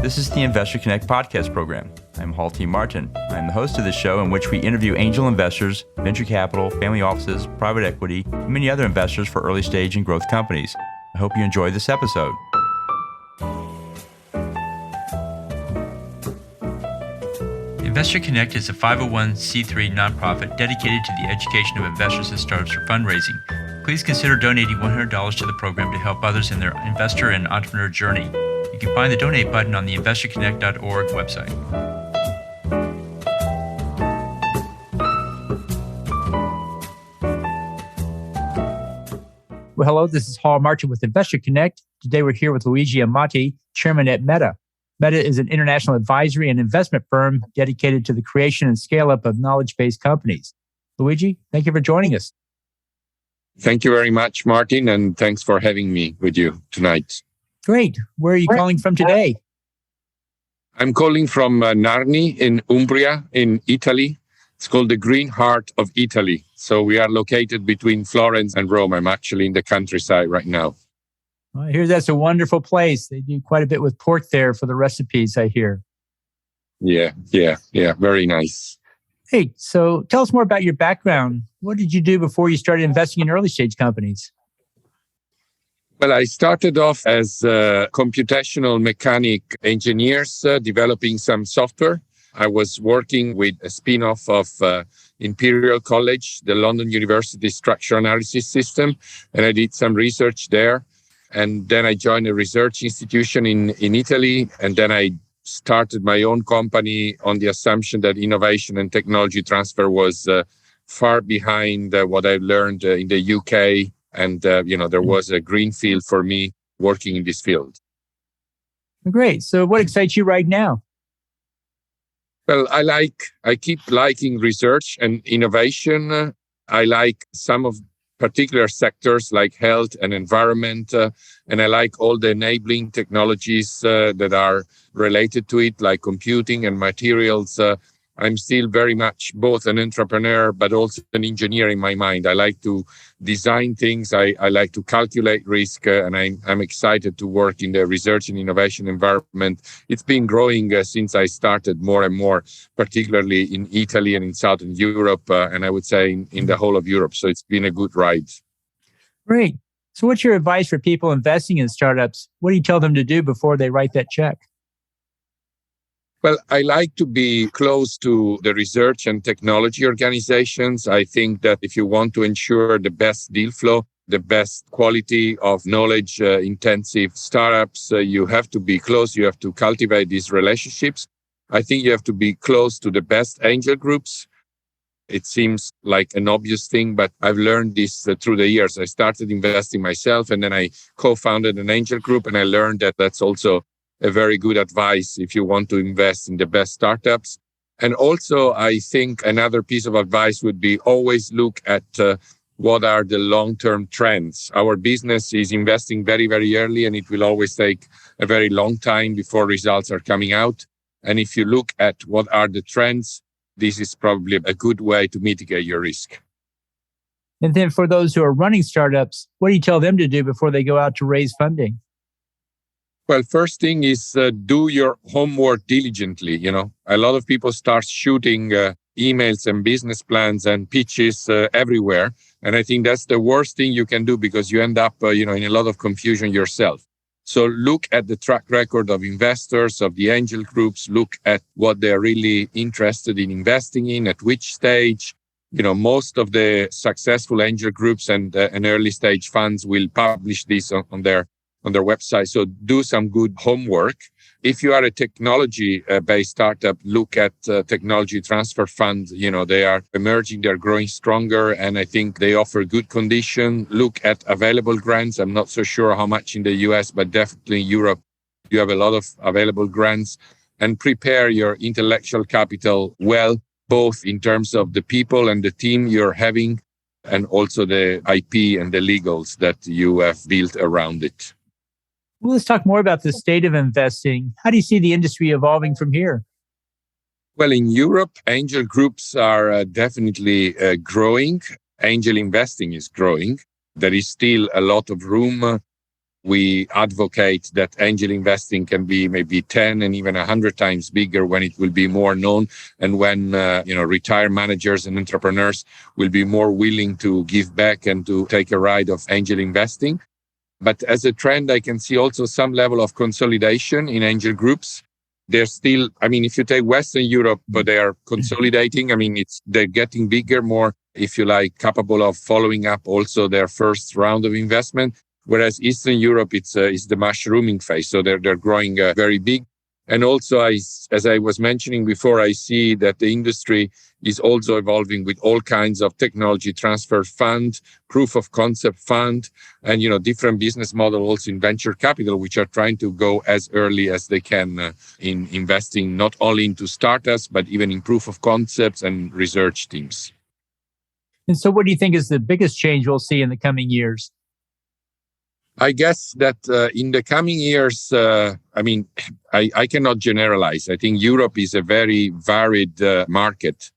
This is the Investor Connect podcast program. I'm Halti Martin. I'm the host of this show in which we interview angel investors, venture capital, family offices, private equity, and many other investors for early stage and growth companies. I hope you enjoy this episode. Investor Connect is a 501c3 nonprofit dedicated to the education of investors and startups for fundraising. Please consider donating $100 to the program to help others in their investor and entrepreneur journey. You can find the donate button on the investorconnect.org website. Well, hello, this is Hal Martin with Investor Connect. Today we're here with Luigi Amati, chairman at Meta. Meta is an international advisory and investment firm dedicated to the creation and scale-up of knowledge-based companies. Luigi, thank you for joining us. Thank you very much, Martin, and thanks for having me with you tonight. Great. Where are you calling from today? I'm calling from Narni in Umbria in Italy. It's called the Green Heart of Italy. So we are located between Florence and Rome. I'm actually in the countryside right now. I hear that's a wonderful place. They do quite a bit with pork there for the recipes, I hear. Yeah. Very nice. Hey, so tell us more about your background. What did you do before you started investing in early stage companies? Well, I started off as a computational mechanic engineers developing some software. I was working with a spin-off of Imperial College, the London University Structural Analysis System, and I did some research there. And then I joined a research institution in Italy, and then I started my own company on the assumption that innovation and technology transfer was far behind what I learned in the UK. And, there was a green field for me working in this field. Great. So what excites you right now? Well, I keep liking research and innovation. I like some of particular sectors like health and environment. And I like all the enabling technologies that are related to it, like computing and materials. I'm still very much both an entrepreneur, but also an engineer in my mind. I like to design things. I like to calculate risk, and I'm excited to work in the research and innovation environment. It's been growing since I started more and more, particularly in Italy and in Southern Europe, and I would say in the whole of Europe. So it's been a good ride. Great. So what's your advice for people investing in startups? What do you tell them to do before they write that check? Well, I like to be close to the research and technology organizations. I think that if you want to ensure the best deal flow, the best quality of knowledge intensive startups, you have to be close. You have to cultivate these relationships. I think you have to be close to the best angel groups. It seems like an obvious thing, but I've learned this through the years. I started investing myself, and then I co-founded an angel group, and I learned that that's also a very good advice if you want to invest in the best startups. And also, I think another piece of advice would be always look at what are the long-term trends. Our business is investing very, very early, and it will always take a very long time before results are coming out. And if you look at what are the trends, this is probably a good way to mitigate your risk. And then for those who are running startups, what do you tell them to do before they go out to raise funding? Well, first thing is do your homework diligently. A lot of people start shooting emails and business plans and pitches everywhere. And I think that's the worst thing you can do because you end up, in a lot of confusion yourself. So look at the track record of investors, of the angel groups, look at what they're really interested in investing in, at which stage. Most of the successful angel groups and early stage funds will publish this on their website. So do some good homework. If you are a technology-based startup, look at technology transfer funds. They are emerging, they're growing stronger, and I think they offer good condition. Look at available grants. I'm not so sure how much in the US, but definitely in Europe, you have a lot of available grants. And prepare your intellectual capital well, both in terms of the people and the team you're having, and also the IP and the legals that you have built around it. Well, let's talk more about the state of investing. How do you see the industry evolving from here? Well, in Europe, angel groups are definitely growing. Angel investing is growing. There is still a lot of room We advocate that angel investing can be maybe 10 and even 100 times bigger when it will be more known, and when retired managers and entrepreneurs will be more willing to give back and to take a ride of angel investing. But as a trend, I can see also some level of consolidation in angel groups. They're still, if you take Western Europe, but they are consolidating. They're getting bigger, more, if you like, capable of following up also their first round of investment. Whereas Eastern Europe, it's the mushrooming phase. So they're growing very big. And also, as I was mentioning before, I see that the industry is also evolving with all kinds of technology transfer fund, proof of concept fund, and different business models also in venture capital, which are trying to go as early as they can in investing not only into startups, but even in proof of concepts and research teams. And so what do you think is the biggest change we'll see in the coming years? I guess that in the coming years, I cannot generalize. I think Europe is a very varied market.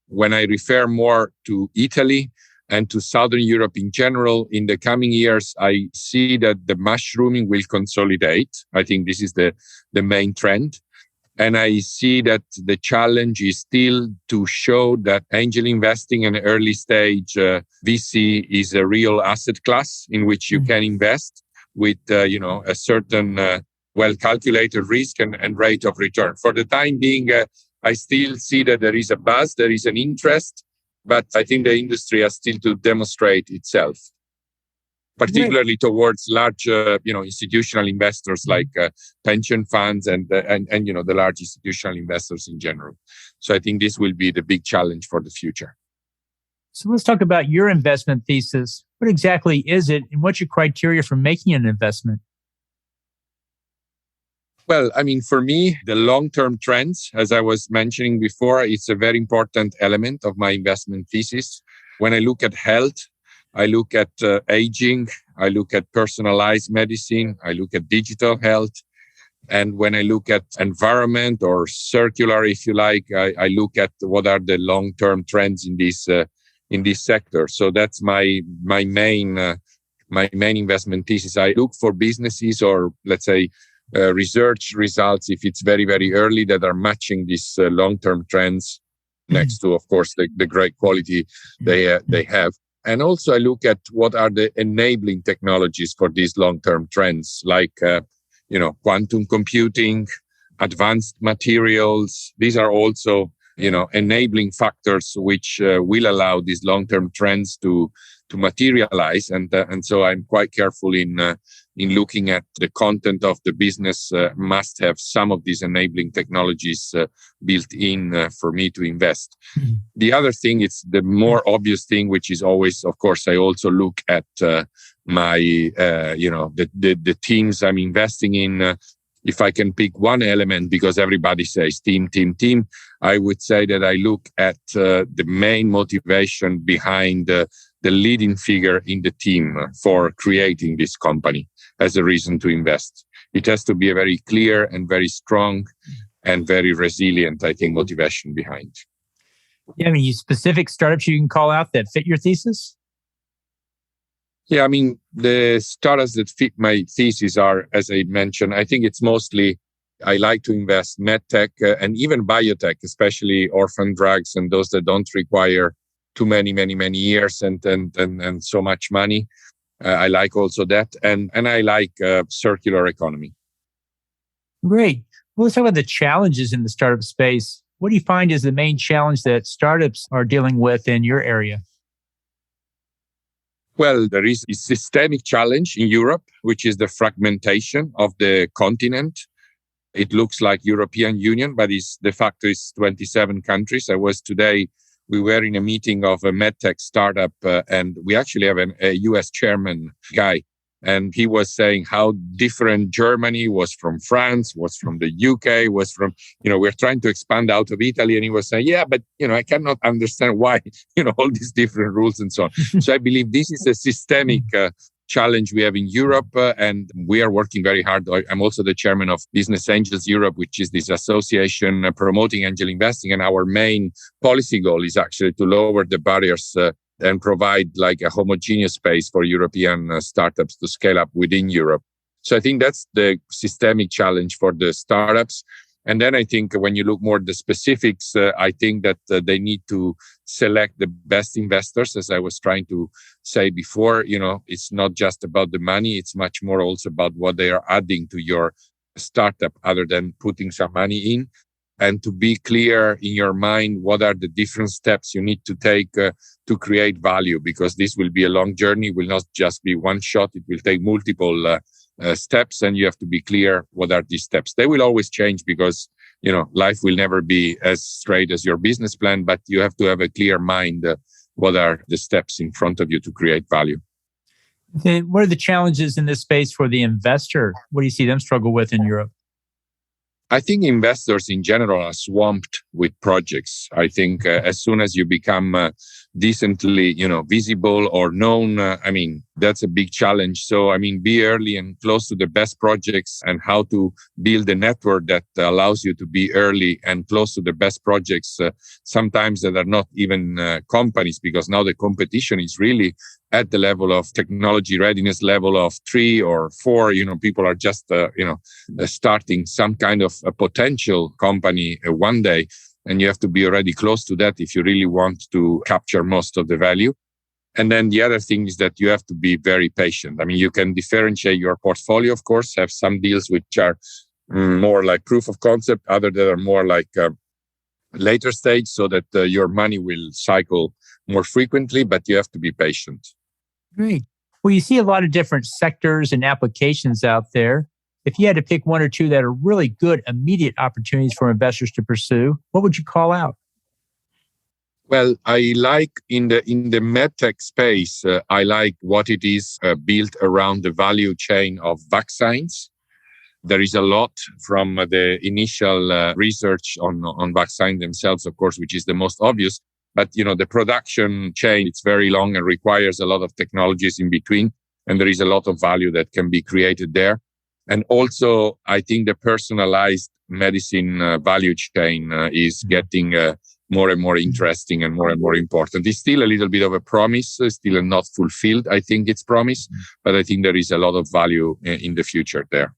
When I refer more to Italy and to Southern Europe in general, in the coming years, I see that the mushrooming will consolidate. I think this is the main trend. And I see that the challenge is still to show that angel investing and early stage VC is a real asset class in which you can invest with a certain well-calculated risk and rate of return. For the time being, I still see that there is a buzz, there is an interest, but I think the industry has still to demonstrate itself, particularly towards large, institutional investors like pension funds and the large institutional investors in general. So I think this will be the big challenge for the future. So let's talk about your investment thesis. What exactly is it, and what's your criteria for making an investment? Well, for me, the long-term trends, as I was mentioning before, it's a very important element of my investment thesis. When I look at health, I look at aging, I look at personalized medicine, I look at digital health. And when I look at environment or circular, if you like, I look at what are the long-term trends in this sector. So that's my main investment thesis. I look for businesses or, let's say, research results, if it's very, very early, that are matching these long-term trends next to, of course, the great quality they have. And also I look at what are the enabling technologies for these long-term trends, like, quantum computing, advanced materials. These are also, enabling factors which will allow these long-term trends to materialize. And so I'm quite careful in looking at the content of the business must have some of these enabling technologies built in for me to invest. Mm-hmm. The other thing, it's the more obvious thing, which is always, of course, I also look at my, the teams I'm investing in. If I can pick one element, because everybody says team, I would say that I look at the main motivation behind the leading figure in the team for creating this company as a reason to invest. It has to be a very clear and very strong and very resilient, I think, motivation behind. Yeah, specific startups you can call out that fit your thesis? Yeah, the startups that fit my thesis are, as I mentioned, I think it's mostly, I like to invest medtech and even biotech, especially orphan drugs and those that don't require too many years and so much money. I like also that. And I like circular economy. Great. Well, let's talk about the challenges in the startup space. What do you find is the main challenge that startups are dealing with in your area? Well, there is a systemic challenge in Europe, which is the fragmentation of the continent. It looks like European Union, but it's de facto is 27 countries. We were in a meeting of a medtech startup, and we actually have a US chairman guy. And he was saying how different Germany was from France, was from the UK, was from, we're trying to expand out of Italy. And he was saying, yeah, but, I cannot understand why, all these different rules and so on. So I believe this is a systemic challenge we have in Europe, and we are working very hard. I'm also the chairman of Business Angels Europe, which is this association promoting angel investing. And our main policy goal is actually to lower the barriers and provide like a homogeneous space for European startups to scale up within Europe. So I think that's the systemic challenge for the startups. And then I think when you look more at the specifics, I think that they need to select the best investors. As I was trying to say before, it's not just about the money. It's much more also about what they are adding to your startup other than putting some money in. And to be clear in your mind, what are the different steps you need to take to create value? Because this will be a long journey, will not just be one shot. It will take multiple steps, and you have to be clear what are these steps. They will always change because life will never be as straight as your business plan, but you have to have a clear mind what are the steps in front of you to create value. Then what are the challenges in this space for the investor? What do you see them struggle with in Europe? I think investors in general are swamped with projects. I think as soon as you become decently, visible or known, that's a big challenge. So, be early and close to the best projects, and how to build a network that allows you to be early and close to the best projects, sometimes that are not even companies, because now the competition is really at the level of technology readiness level of 3 or 4. People are just, starting some kind of a potential company one day. And you have to be already close to that if you really want to capture most of the value. And then the other thing is that you have to be very patient. You can differentiate your portfolio, of course, have some deals which are more like proof of concept, other that are more like later stage, so that your money will cycle more frequently, but you have to be patient. Great. Well, you see a lot of different sectors and applications out there. If you had to pick one or two that are really good immediate opportunities for investors to pursue, what would you call out? Well, I like in the medtech space, I like what it is built around the value chain of vaccines. There is a lot from the initial research on vaccines themselves, of course, which is the most obvious. But, the production chain, it's very long and requires a lot of technologies in between. And there is a lot of value that can be created there. And also, I think the personalized medicine value chain is getting more and more interesting and more important. It's still a little bit of a promise, still not fulfilled, I think, its promise. But I think there is a lot of value in the future there.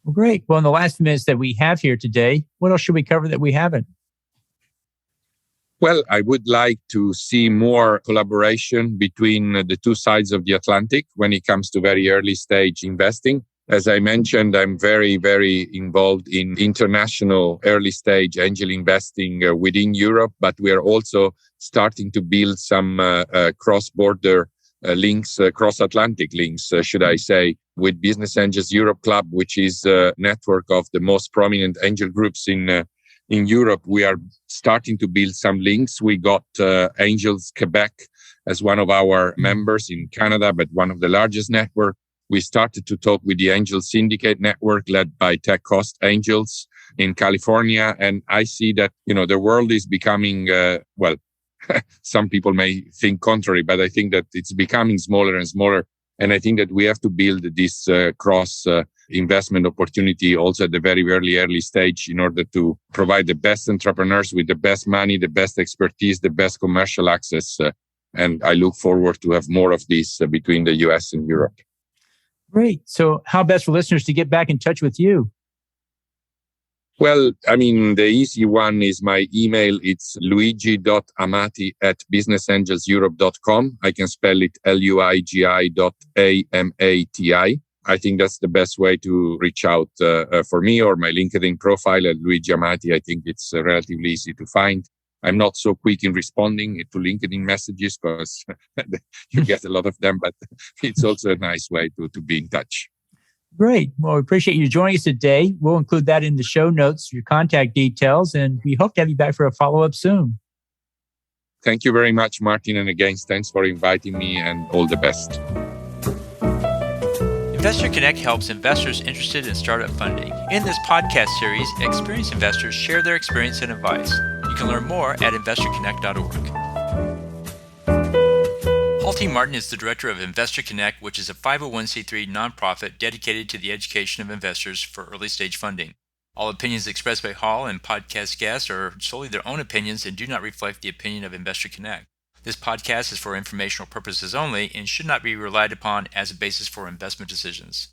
Well, great. Well, in the last few minutes that we have here today, what else should we cover that we haven't? Well, I would like to see more collaboration between the two sides of the Atlantic when it comes to very early stage investing. As I mentioned, I'm very, very involved in international early stage angel investing within Europe, but we are also starting to build some cross-border links, cross-Atlantic links, should I say, with Business Angels Europe Club, which is a network of the most prominent angel groups in Europe. We are starting to build some links. We got Angels Quebec as one of our members in Canada, but one of the largest networks. We started to talk with the Angel Syndicate Network led by Tech Cost Angels in California. And I see that, the world is becoming, some people may think contrary, but I think that it's becoming smaller and smaller. And I think that we have to build this cross investment opportunity also at the very early stage in order to provide the best entrepreneurs with the best money, the best expertise, the best commercial access. And I look forward to have more of this between the US and Europe. Great. So how best for listeners to get back in touch with you? Well, the easy one is my email. It's luigi.amati@businessangelseurope.com. I can spell it luigi.amati. I think that's the best way to reach out for me, or my LinkedIn profile at Luigi Amati. I think it's relatively easy to find. I'm not so quick in responding to LinkedIn messages because you get a lot of them, but it's also a nice way to be in touch. Great. Well, we appreciate you joining us today. We'll include that in the show notes, your contact details, and we hope to have you back for a follow-up soon. Thank you very much, Martin. And again, thanks for inviting me, and all the best. Investor Connect helps investors interested in startup funding. In this podcast series, experienced investors share their experience and advice. You can learn more at investorconnect.org. Paul T. Martin is the director of Investor Connect, which is a 501c3 nonprofit dedicated to the education of investors for early stage funding. All opinions expressed by Hall and podcast guests are solely their own opinions and do not reflect the opinion of Investor Connect. This podcast is for informational purposes only and should not be relied upon as a basis for investment decisions.